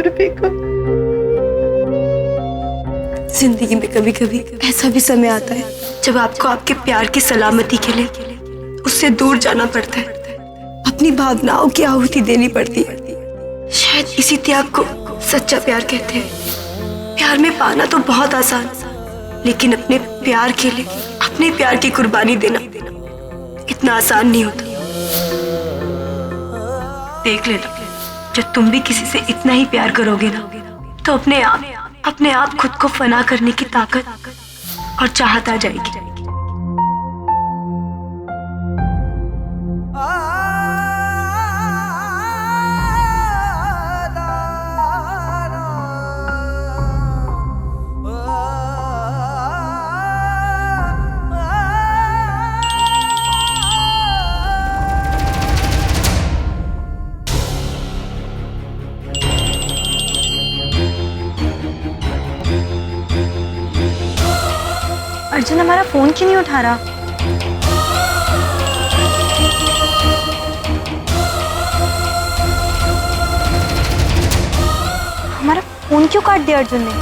पूर्वी को। जिंदगी में कभी कभी ऐसा भी समय आता है जब आपको आपके प्यार की सलामती के लिए उससे दूर जाना पड़ता है, अपनी भावनाओं की आहुति देनी पड़ती है। शायद इसी त्याग को सच्चा प्यार कहते हैं। प्यार में पाना तो बहुत आसान, लेकिन अपने प्यार के लिए अपने प्यार की कुर्बानी देना इतना आसान नहीं होता। देख लेना, जब तुम भी किसी से इतना ही प्यार करोगे ना, तो अपने आप खुद को फना करने की ताकत और चाहत आ जाएगी। अर्जुन हमारा फोन क्यों नहीं उठा रहा? हमारा फोन क्यों काट दिया अर्जुन ने?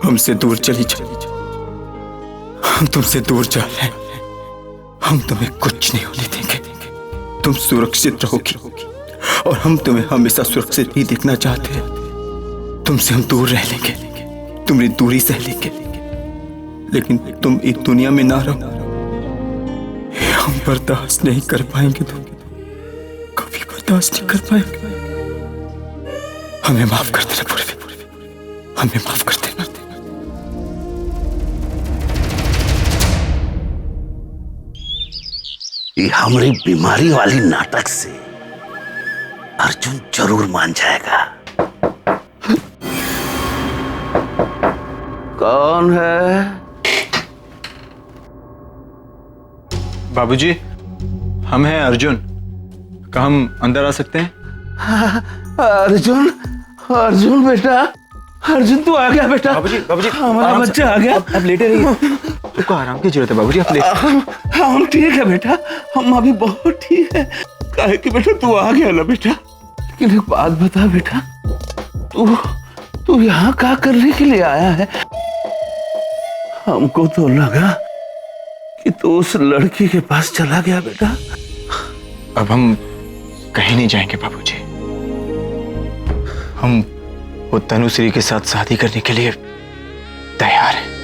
हमसे दूर चली जाओ, हम तुमसे दूर जा रहे हैं। हम तुम्हें कुछ नहीं होने देंगे। तुम सुरक्षित रहोगी और हम तुम्हें हमेशा सुरक्षित ही देखना चाहते हैं। तुमसे हम दूर रह लेंगे, तुम्हारी दूरी सह लेंगे, लेकिन तुम इस दुनिया में ना रहो। हम बर्दाश्त नहीं कर पाएंगे, तुम कभी बर्दाश्त नहीं कर पाएंगे। हमें माफ कर देना पूर्वी, हमें माफ कर देना। ये हमारी बीमारी वाली नाटक से अर्जुन जरूर मान जाएगा। कौन है? बाबूजी, हम हैं अर्जुन। क्या हम अंदर आ सकते हैं? अर्जुन, अर्जुन बेटा, अर्जुन तू आ गया बेटा। बाबूजी हमारा बच्चा आ गया। अब लेटे रहिए, आपको आराम की जरूरत है बाबूजी। आप लेटे। हम ठीक है बेटा, हम अभी बहुत ठीक है। काहे कि बेटा तू आ गया ना बेटा। लेकिन एक बात बता बेटा, तू यहाँ क्या करने के लिए आया है? हमको तो लगा कि तू उस लड़की के पास चला गया बेटा। अब हम कहीं नहीं जाएंगे बाबूजी। हम वो तनुश्री के साथ शादी करने के लिए तैयार हैं।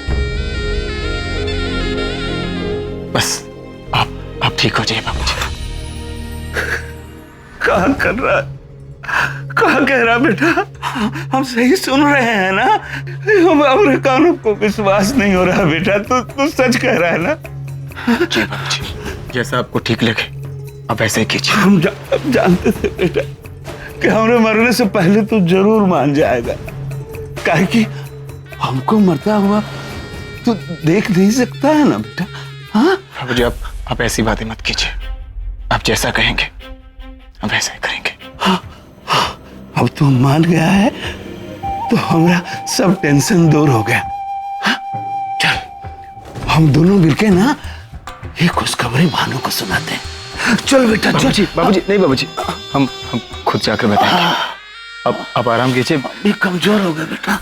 बस आप ठीक हो जाइए बाबूजी। कहाँ कर रहा है? कहाँ कह रहा बेटा? हम सही सुन रहे हैं ना? हमारे कानों को विश्वास नहीं हो रहा बेटा। तू सच कह रहा है ना? जी बाबूजी, जैसा आपको ठीक लगे आप ऐसे ही कीजिए। हम जानते थे बेटा कि हमारे मरने से पहले तू जरूर मान जाएगा। काहे कि हमको मरता हुआ तू देख नहीं सकता है ना बेटा। हाँ बाबूजी, आप ऐसी बातें मत कीजिए। आप जैसा कहेंगे हम वैसा ही करेंगे। हाँ, अब तू मान गया है तो हमारा सब टेंशन दूर हो गया। हाँ? चल हम दोनों मिलके ना ये खुशखबरी भानु को सुनाते हैं। चल बेटा चल। बाबूजी नहीं बाबूजी, हम खुद जाकर बताएंगे। अब आराम कीजिए। ये कमजोर हो गया बेटा,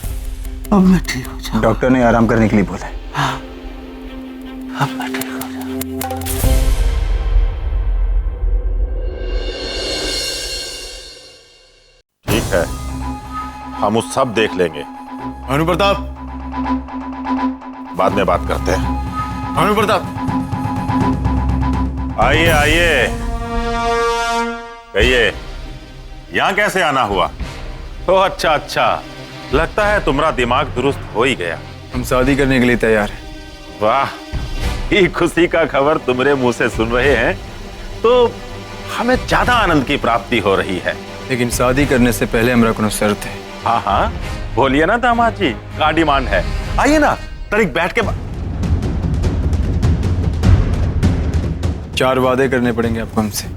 अब मैं ठीक हो जाऊँ। डॉक्टर ने आराम करने के लिए बोला है। हाँ, अब मैं ठीक हो जाऊँ। ठीक है, हम उस सब देख लेंगे। भानु प्रताप, बाद में बात करते हैं। भानु प्रताप, आइए आइए, कहिए यहाँ कैसे आना हुआ? तो अच्छा, लगता है तुम्हारा दिमाग दुरुस्त हो ही गया। हम शादी करने के लिए तैयार हैं। वाह, ये खुशी का खबर तुम्हारे मुंह से सुन रहे हैं तो हमें ज्यादा आनंद की प्राप्ति हो रही है। लेकिन शादी करने से पहले हमारा कोनो शर्त है। हाँ हाँ, बोलिए ना दामाद जी, क्या डिमांड है? आइए ना, तनिक बैठ के 4 वादे करने पड़ेंगे आपको हमसे,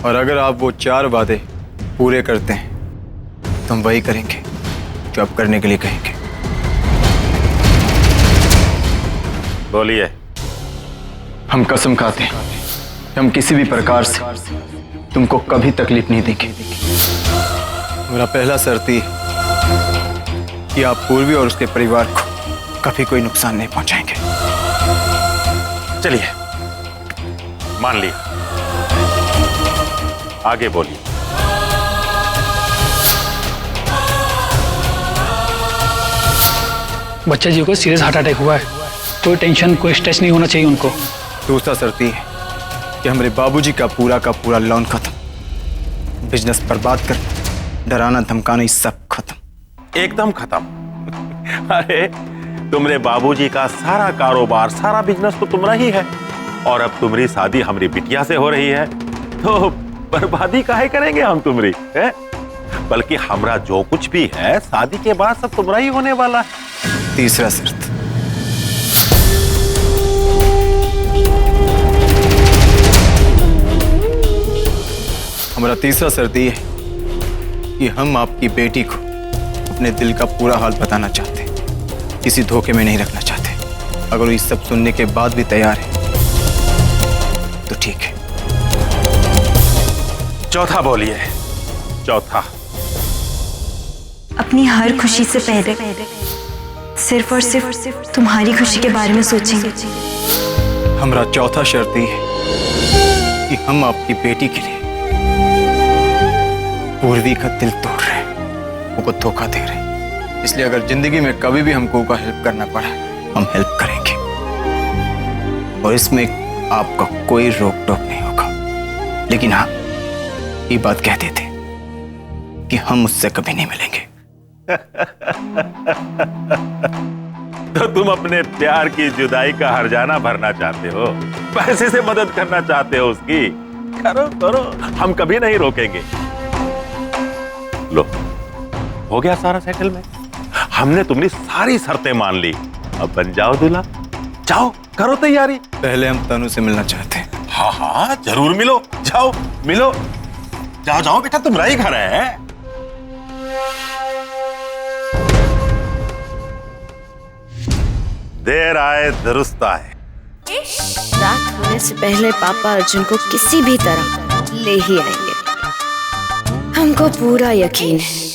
और अगर आप वो 4 वादे पूरे करते हैं तो हम वही करेंगे जो आप करने के लिए कहेंगे। बोलिए। हम कसम खाते हैं कि हम किसी भी प्रकार से तुमको कभी तकलीफ नहीं देंगे। मेरा पहला शर्त ये कि आप पूर्वी और उसके परिवार को कभी कोई नुकसान नहीं पहुंचाएंगे। चलिए, मान लिया। आगे बोलिए। बच्चा जी को सीरियस हार्ट अटैक हुआ है, कोई टेंशन कोई स्ट्रेस नहीं होना चाहिए उनको। दूसरा शर्त ये है कि हमारे बाबूजी का पूरा लोन खत्म, बिजनेस बर्बाद कर, डराना धमकाना, ये सब खत्म, एकदम खत्म। अरे तुम्हारे बाबूजी का सारा कारोबार, सारा बिजनेस तो तुम्हारा ही है, और अब तुम्हारी शादी हमारी बिटिया से हो रही है, तो बर्बादी काहे करेंगे हम तुम्हारी, है? बल्कि हमरा जो कुछ भी है शादी के बाद सब तुम्हारा ही होने वाला है। तीसरा शर्त, हमारा तीसरा शर्त ये है कि हम आपकी बेटी को अपने दिल का पूरा हाल बताना चाहते हैं, किसी धोखे में नहीं रखना चाहते। अगर वो ये सब सुनने के बाद भी तैयार है तो ठीक है। चौथा बोलिए। चौथा। अपनी हर खुशी से पहले सिर्फ और सिर्फ तुम्हारी खुशी के बारे में सोचेंगे। हमारा चौथा शर्त ये है कि हम आपकी बेटी के लिए पूर्वी का दिल तोड़ रहे हैं, वो धोखा दे रहे हैं। इसलिए अगर जिंदगी में कभी भी हमको का हेल्प करना पड़ा, हम हेल्प करेंगे, और इसमें आपका कोई रोक टोक नहीं होगा। लेकिन हाँ, ये बात कह देते कि हम उससे कभी नहीं मिलेंगे। तो तुम अपने प्यार की जुदाई का हर्जाना भरना चाहते हो, पैसे से मदद करना चाहते हो उसकी? करो करो, हम कभी नहीं रोकेंगे। लो, हो गया सारा सेटलमेंट। हमने तुम्हारी सारी शर्तें मान ली, अब बन जाओ दूल्हा। जाओ, करो तैयारी। पहले हम तनु से मिलना चाहते हैं। हाँ हाँ, जरूर मिलो, जाओ मिलो। जाओ जाओ बेटा, तुम्हारा ही घर है। देर आए दुरुस्त आए। रात होने से पहले पापा अर्जुन को किसी भी तरह ले ही आएंगे, हमको पूरा यकीन है।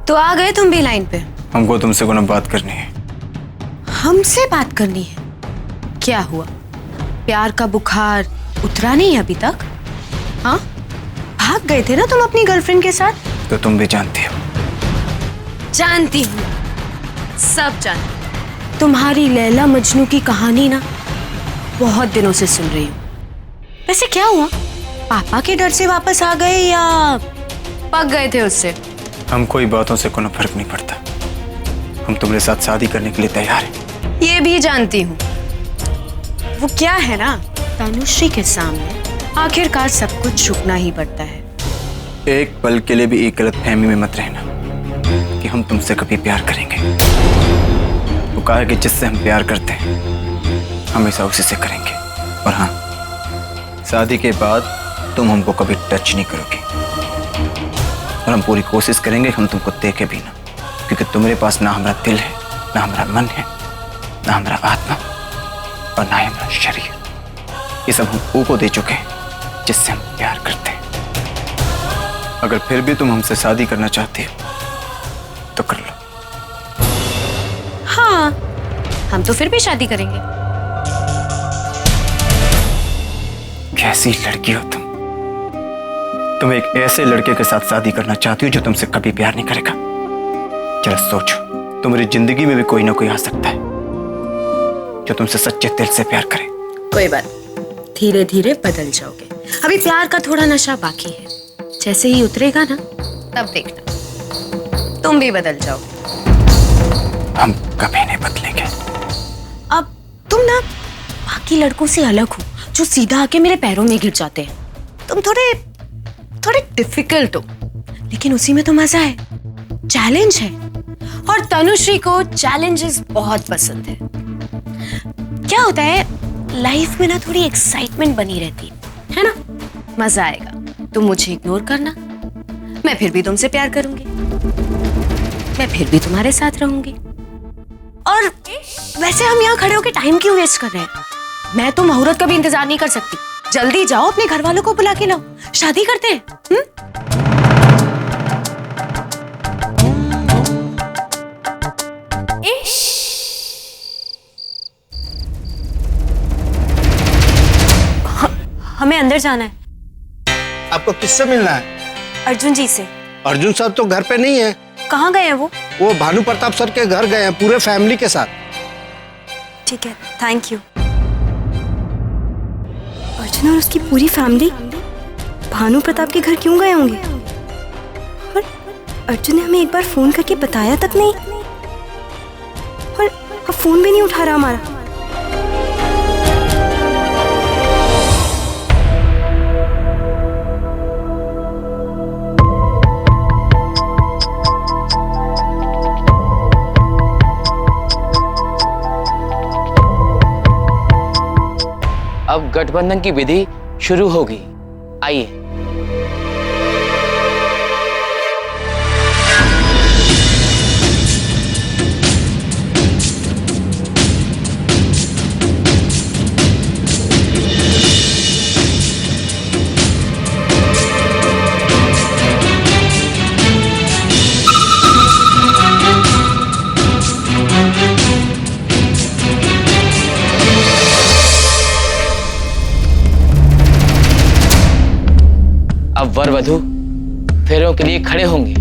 तो आ गए तुम भी लाइन पे? हमको तुमसे कोनो बात करनी है। हमसे बात करनी है? क्या हुआ, प्यार का बुखार उतरा नहीं अभी तक? हाँ, भाग गए थे ना तुम अपनी गर्लफ्रेंड के साथ? तो तुम भी जानती हो। जानती हूँ, सब जानती। तुम्हारी लैला मजनू की कहानी ना बहुत दिनों से सुन रही हूँ। वैसे क्या हुआ, पापा के डर से वापस आ गए या पक गए थे उससे? हमको ये बातों से कोनो फर्क नहीं पड़ता, हम तुम्हारे साथ शादी करने के लिए तैयार हैं। ये भी जानती हूँ। वो क्या है ना, तनुश्री के सामने आखिरकार सब कुछ झुकना ही पड़ता है। एक पल के लिए भी एक गलत फहमी में मत रहना कि हम तुमसे कभी प्यार करेंगे। वो कहा है कि जिससे हम प्यार करते हैं हमेशा उसी से करेंगे। और हाँ, शादी के बाद तुम हमको कभी टच नहीं करोगे, और हम पूरी कोशिश करेंगे कि हम तुमको देखे भी ना, क्योंकि तुम्हारे पास ना हमारा दिल है, ना हमारा मन है, ना हमारा आत्मा, और ना ही हमारा शरीर। ये सब हम वो को दे चुके हैं जिससे हम प्यार करते हैं। अगर फिर भी तुम हमसे शादी करना चाहती हो तो कर लो। हाँ, हम तो फिर भी शादी करेंगे। कैसी लड़की हो तुम एक ऐसे लड़के के साथ शादी करना चाहती हो जो तुमसे कभी प्यार नहीं करेगा। जरा सोचो, तो मेरी जिंदगी में भी कोई ना कोई आ सकता है जो तुमसे सच्चे दिल से प्यार करे। कोई बात, धीरे धीरे बदल जाओगे। अभी प्यार का थोड़ा नशा बाकी है, जैसे ही उतरेगा ना तब देखना तुम भी बदल जाओगे। हम कभी नहीं बदलेंगे। अब तुम ना बाकी लड़कों से अलग हो जो सीधा आके मेरे पैरों में गिर जाते हैं। तुम थोड़े थोड़े डिफिकल्ट हो, लेकिन उसी में तो मजा है, चैलेंज है। और तनुश्री को चैलेंजेस बहुत पसंद है। क्या होता है, लाइफ में ना थोड़ी एक्साइटमेंट बनी रहती है ना? मजा आएगा। तुम मुझे इग्नोर करना, मैं फिर भी तुमसे प्यार करूंगी, मैं फिर भी तुम्हारे साथ रहूंगी। और वैसे हम यहाँ खड़े होकर टाइम क्यों वेस्ट कर रहे हैं? मैं तो मुहूर्त का भी इंतजार नहीं कर सकती। जल्दी जाओ, अपने घर वालों को बुला के लाओ, शादी करते हैं। हमें अंदर जाना है। आपको किससे मिलना है? अर्जुन जी से। अर्जुन साहब तो घर पे नहीं है। कहाँ गए हैं वो? वो भानु प्रताप सर के घर गए हैं पूरे फैमिली के साथ। ठीक है, थैंक यू। अर्जुन और उसकी पूरी फैमिली भानु प्रताप के घर क्यों गए होंगे? और अर्जुन ने हमें एक बार फोन करके बताया तक नहीं, और अब फोन भी नहीं उठा रहा हमारा। अब गठबंधन की विधि शुरू होगी। आइए। अब वर वधू फेरों के लिए खड़े होंगे।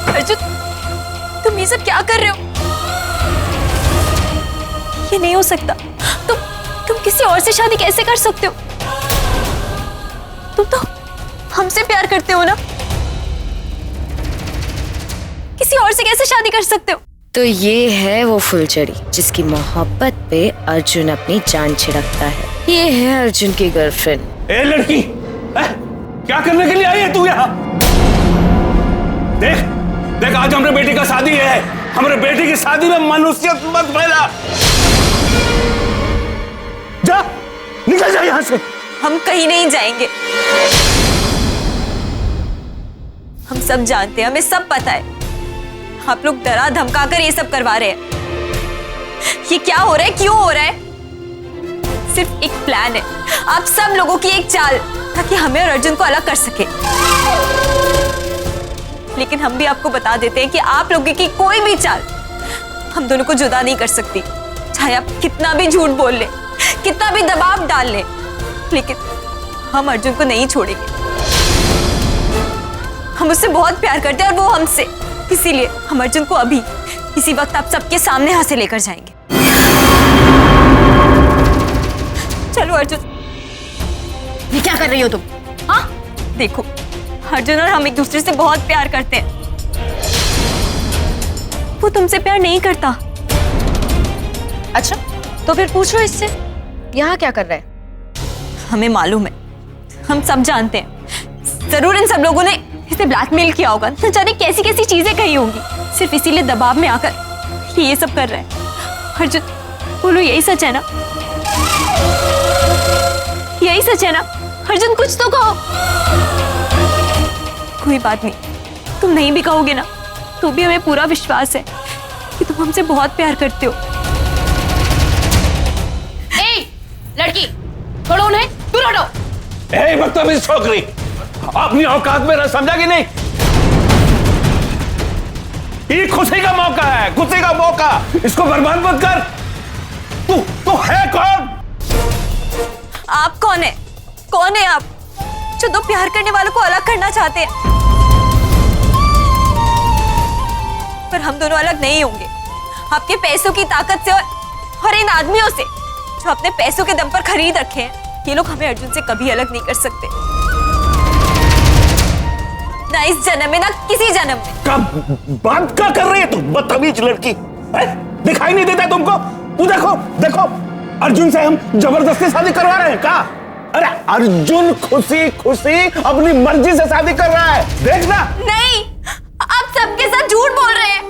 अर्जुन! तुम ये सब क्या कर रहे हो? ये नहीं हो सकता। तुम किसी और से शादी कैसे कर सकते हो? तुम तो हमसे प्यार करते हो ना, किसी और से कैसे शादी कर सकते हो? तो ये है वो फुलझड़ी जिसकी मोहब्बत पे अर्जुन अपनी जान छिड़कता है। ये है अर्जुन की गर्लफ्रेंड। ए लड़की, क्या करने के लिए आई है तू यहाँ? देख देख, आज हमारे बेटी का शादी है। हमारे बेटी की शादी में मनुष्यत मत फैला। जा, निकल जा यहाँ से। हम कहीं नहीं जाएंगे। हम सब जानते हैं, हमें सब पता है। आप लोग डरा धमका कर ये सब करवा रहे हैं। ये क्या हो रहा है, क्यों हो रहा है? सिर्फ एक प्लान है, आप सब लोगों की एक चाल, ताकि हमें और अर्जुन को अलग कर सके। लेकिन हम भी आपको बता देते हैं कि आप लोगों की कोई भी चाल हम दोनों को जुदा नहीं कर सकती। चाहे आप कितना भी झूठ बोल ले, कितना भी दबाव डाल ले, लेकिन हम अर्जुन को नहीं छोड़ेंगे। हम उससे बहुत प्यार करते हैं और वो हमसे, इसीलिए हम अर्जुन को अभी इसी वक्त आप सबके सामने यहाँ से लेकर जाएंगे। चलो अर्जुन। ये क्या कर रही हो तुम? हाँ देखो, अर्जुन और हम एक दूसरे से बहुत प्यार करते हैं। वो तुमसे प्यार नहीं करता। अच्छा, तो फिर पूछो इससे यहाँ क्या कर रहा है? हमें मालूम है, हम सब जानते हैं। जरूर इन सब लोगों ने इसे ब्लैकमेल किया होगा, न जाने कैसी कैसी चीजें कही होंगी। सिर्फ इसीलिए दबाव में आकर ये सब कर रहे हैं। अर्जुन बोलो, यही सच है ना? यही सच है ना? अर्जुन कुछ तो कहो। कोई बात नहीं, तुम नहीं भी कहोगे ना तो भी हमें पूरा विश्वास है कि तुम हमसे बहुत प्यार करते हो। ए, लड़की छोड़ो उन्हें, दूर हटो। ए बदतमीज छोकरी, अपनी औकात में न समझा कि नहीं? ये खुशी का मौका है, खुशी का मौका, इसको बर्बाद मत कर। तू है कौन? आप कौन है? कौन है आप जो दो प्यार करने वालों को अलग करना चाहते हैं? पर हम दोनों अलग नहीं होंगे, आपके पैसों की ताकत से और इन आदमियों से जो अपने पैसों के दम पर खरीद रखे हैं। ये लोग हमें अर्जुन से कभी अलग नहीं कर सकते, ना इस जन्म में ना किसी जन्म में। कब बात क्या कर रही है तू, बदतमीज लड़की? दिखाई नहीं देता तुमको? तू देखो देखो, अर्जुन से हम जबरदस्ती शादी करवा रहे हैं क्या? अरे अर्जुन खुशी खुशी अपनी मर्जी से शादी कर रहा है, देखना। नहीं, आप सबके साथ झूठ बोल रहे हैं।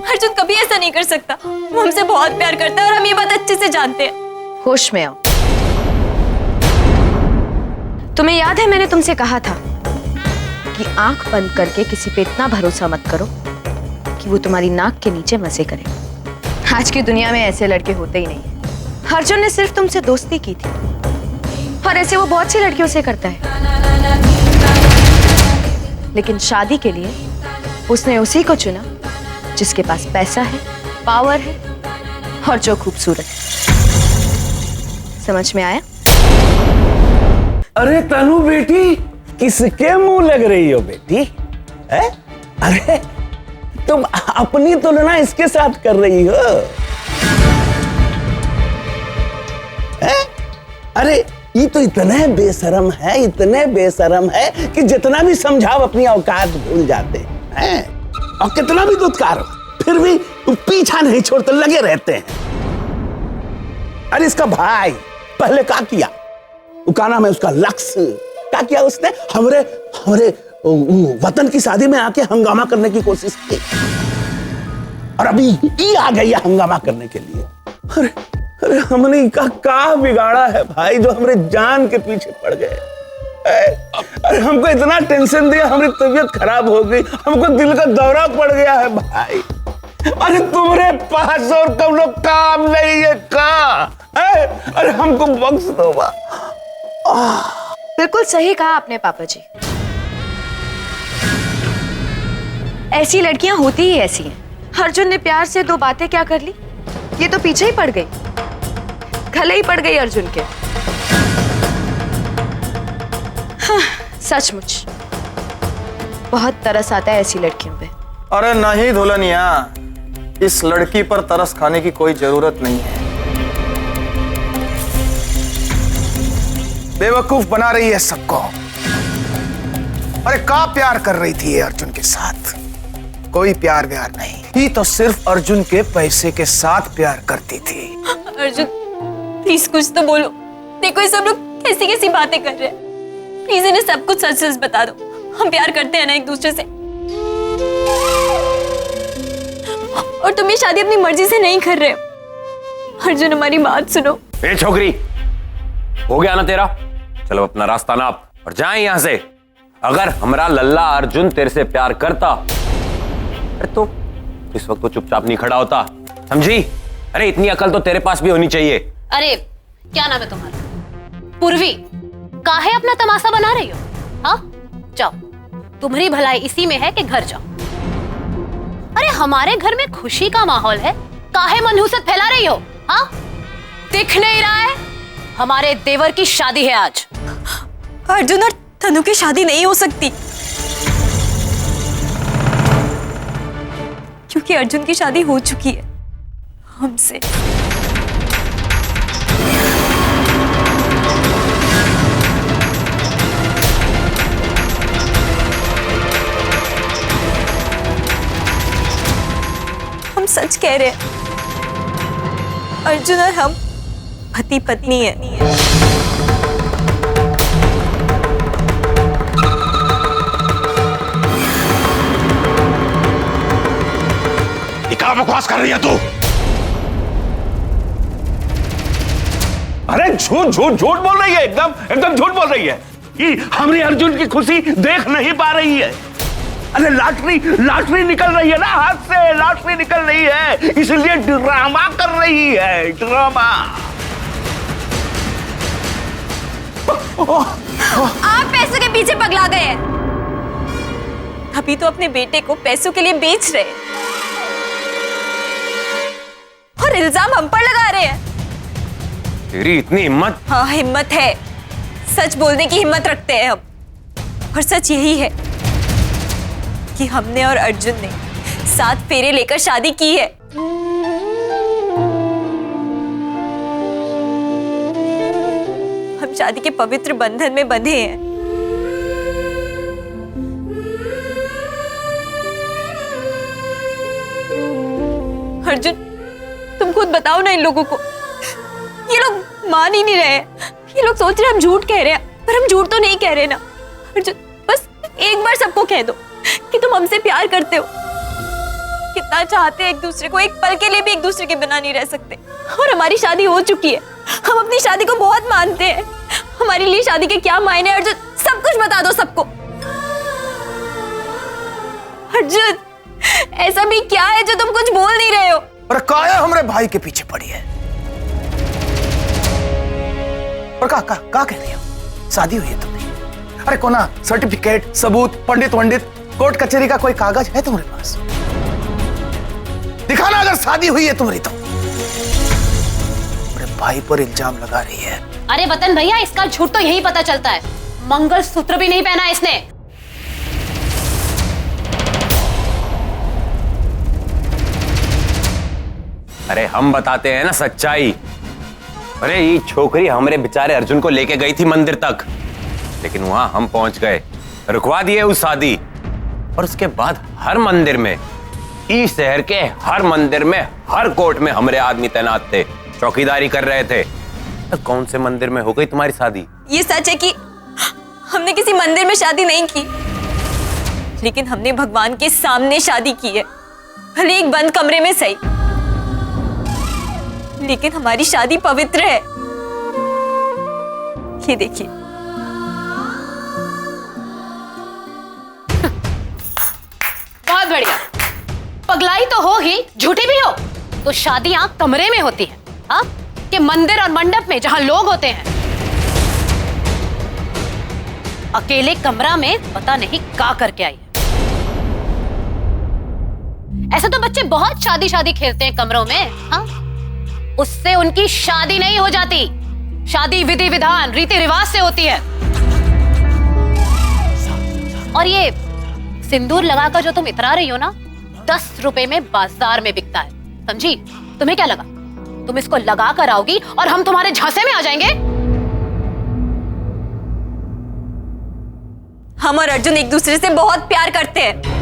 अर्जुन कभी ऐसा नहीं कर सकता, वो हमसे बहुत प्यार करता है और हम ये बात अच्छे से जानते हैं। होश में आओ। तुम्हें याद है मैंने तुमसे कहा था कि आंख बंद करके किसी पे इतना भरोसा मत करो कि वो तुम्हारी नाक के नीचे मजे करे। आज की दुनिया में ऐसे लड़के होते ही नहीं है। अर्जुन ने सिर्फ तुमसे दोस्ती की थी और ऐसे वो बहुत सी लड़कियों से करता है, लेकिन शादी के लिए उसने उसी को चुना जिसके पास पैसा है, पावर है और जो खूबसूरत है। समझ में आया? अरे तनु बेटी, किसके मुंह लग रही हो बेटी? है? अरे तुम अपनी तुलना इसके साथ कर रही हो? है? अरे ये तो इतने बेशरम है, इतने बेशरम है कि जितना भी समझाओ अपनी औकात भूल जाते हैं, और कितना भी दुत्कारो फिर भी पीछा नहीं छोड़ते, लगे रहते हैं। अरे इसका भाई पहले क्या किया, क्या नाम है उसका, लक्ष्य, क्या किया उसने? हमरे वतन की शादी में आके हंगामा करने की कोशिश की, और अभी ये आ गई है हंगामा करने के लिए। अरे अरे हमने का बिगाड़ा है भाई जो हमरे जान के पीछे पड़ गए? अरे हमको इतना टेंशन दिया, हमारी तबीयत खराब हो गई, हमको दिल का दौरा पड़ गया है भाई। अरे तुम्हारे पास और कब लोग काम नहीं है का? अरे हमको बख्श दो बा। बिल्कुल सही कहा आपने पापा जी। ऐसी लड़कियां होती ही ऐसी हैं। अर्जुन ने प्यार से दो बातें क्या कर ली, ये तो पीछे ही पड़ गई, गले ही पड़ गई अर्जुन के। हाँ, सचमुच बहुत तरस आता है ऐसी लड़कियों पे। अरे नहीं दुल्हनिया, इस लड़की पर तरस खाने की कोई जरूरत नहीं है। बेवकूफ बना रही है सबको। अरे का प्यार कर रही थी ये अर्जुन के साथ? कोई प्यार व्यार नहीं, ये तो सिर्फ अर्जुन के पैसे के साथ प्यार करती थी। अर्जुन प्लीज कुछ तो बोलो, देखो ये सब लोग कैसी कैसी बातें कर रहे हैं। प्लीज इन्हें सब कुछ सच सच बता दो, हम प्यार करते हैं ना एक दूसरे से, और तुम ये शादी अपनी मर्जी से नहीं कर रहे हो। अर्जुन हमारी बात सुनो। ए छोकरी, हो गया ना तेरा? चलो अपना रास्ता नाप और जाए यहां से। अगर हमारा लल्ला अर्जुन तेरे से प्यार करता, अरे तो इस वक्त तो चुपचाप नहीं खड़ा होता, समझी? अरे इतनी अकल तो तेरे पास भी होनी चाहिए। अरे क्या नाम है तुम्हारा? पूर्वी, काहे अपना तमाशा बना रही हो? हाँ जाओ, तुम्हारी भलाई इसी में है कि घर जाओ। अरे हमारे घर में खुशी का माहौल है, काहे मनहूसत फैला रही हो? हाँ दिख नहीं रहा है? हमारे देवर की शादी है आज। अर्जुन और तनु की शादी नहीं हो सकती, क्योंकि अर्जुन की शादी हो चुकी है हमसे। हम सच कह रहे हैं, अर्जुन और हम पति पत्नी है। क्या बकवास कर रही है तू? झूठ झूठ झूठ बोल रही है, एकदम एकदम झूठ बोल रही है कि हमारी अर्जुन की खुशी देख नहीं पा रही है। अरे लॉटरी लॉटरी निकल रही है ना हाथ से, लॉटरी निकल रही है, इसलिए ड्रामा कर रही है, ड्रामा। आप पैसों के पीछे पगला गए हैं। अभी तो अपने बेटे को पैसों के लिए बेच रहे हैं और इल्जाम हम पर लगा रहे हैं। तेरी इतनी हिम्मत? हाँ हिम्मत है, सच बोलने की हिम्मत रखते हैं हम। और सच यही है कि हमने और अर्जुन ने 7 फेरे लेकर शादी की है। हम शादी के पवित्र बंधन में बंधे हैं। अर्जुन, तुम खुद बताओ ना इन लोगों को। ये लोग मान ही नहीं रहे हैं। ये लोग सोच रहे हैं हम झूठ कह रहे हैं, पर हम झूठ तो नहीं कह रहे ना। अर्जुन, बस एक बार सबको कह दो कि तुम हमसे प्यार करते हो, कितना चाहते हैं एक दूसरे को, एक पल के लिए भी एक दूसरे के बिना नहीं रह सकते। और हमारी शादी हो चुकी है, हम अपनी शादी को बहुत मानते हैं। हमारे लिए शादी के क्या मायने, अर्जुन सब कुछ बता दो सबको। अर्जुन, ऐसा भी क्या है जो तुम कुछ बोल नहीं रहे हो? और काया हमारे भाई के पीछे पड़ी है। और का कह रही हो? शादी हुई है तुम्हारी? अरे कोना सर्टिफिकेट, सबूत, पंडित वंडित, कोर्ट कचहरी का कोई कागज है तुम्हारे पास? दिखाना अगर शादी हुई है तुम्हारी तो। मेरे भाई पर इल्जाम लगा रही है। अरे वतन भैया, इसका झूठ तो यही पता चलता है। मंगलसूत्र भी नहीं पहना इसने। अरे हम बताते हैं ना सच्चाई। अरे ये छोकरी हमारे बेचारे अर्जुन को लेके गई थी मंदिर तक, लेकिन वहां हम पहुंच गए, रुकवा दिए उस शादी। और उसके बाद हर मंदिर में, इस शहर के हर मंदिर में, हर कोर्ट में हमारे आदमी तैनात थे, चौकीदारी कर रहे थे। तो कौन से मंदिर में हो गई तुम्हारी शादी? ये सच है कि हमने किसी मंदिर में शादी नहीं की, लेकिन हमने भगवान के सामने शादी की है, भले एक बंद कमरे में सही, लेकिन हमारी शादी पवित्र है। ये देखिए। बहुत बढ़िया। पगलाई तो होगी, झूठी भी हो तो शादियां कमरे में होती हैं, हाँ? कि मंदिर और मंडप में जहां लोग होते हैं। अकेले कमरा में पता नहीं क्या करके आई है। ऐसे तो बच्चे बहुत शादी शादी खेलते हैं कमरों में, हाँ? उससे उनकी शादी नहीं हो जाती। शादी विधि विधान, रीति रिवाज से होती है। और ये सिंदूर लगाकर जो तुम इतरा रही हो ना, 10 रुपए में बाजार में बिकता है, समझी? तुम्हें क्या लगा तुम इसको लगा कर आओगी और हम तुम्हारे झांसे में आ जाएंगे? हम और अर्जुन एक दूसरे से बहुत प्यार करते हैं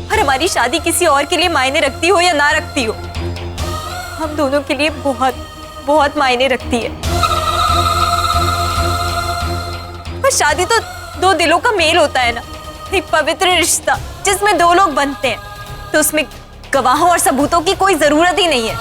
और हमारी शादी किसी और के लिए मायने रखती हो या ना रखती हो, हम दोनों के लिए बहुत बहुत मायने रखती है। और शादी तो 2 दिलों का मेल होता है ना, एक पवित्र रिश्ता जिसमें 2 लोग बनते हैं, तो उसमें गवाहों और सबूतों की कोई जरूरत ही नहीं है।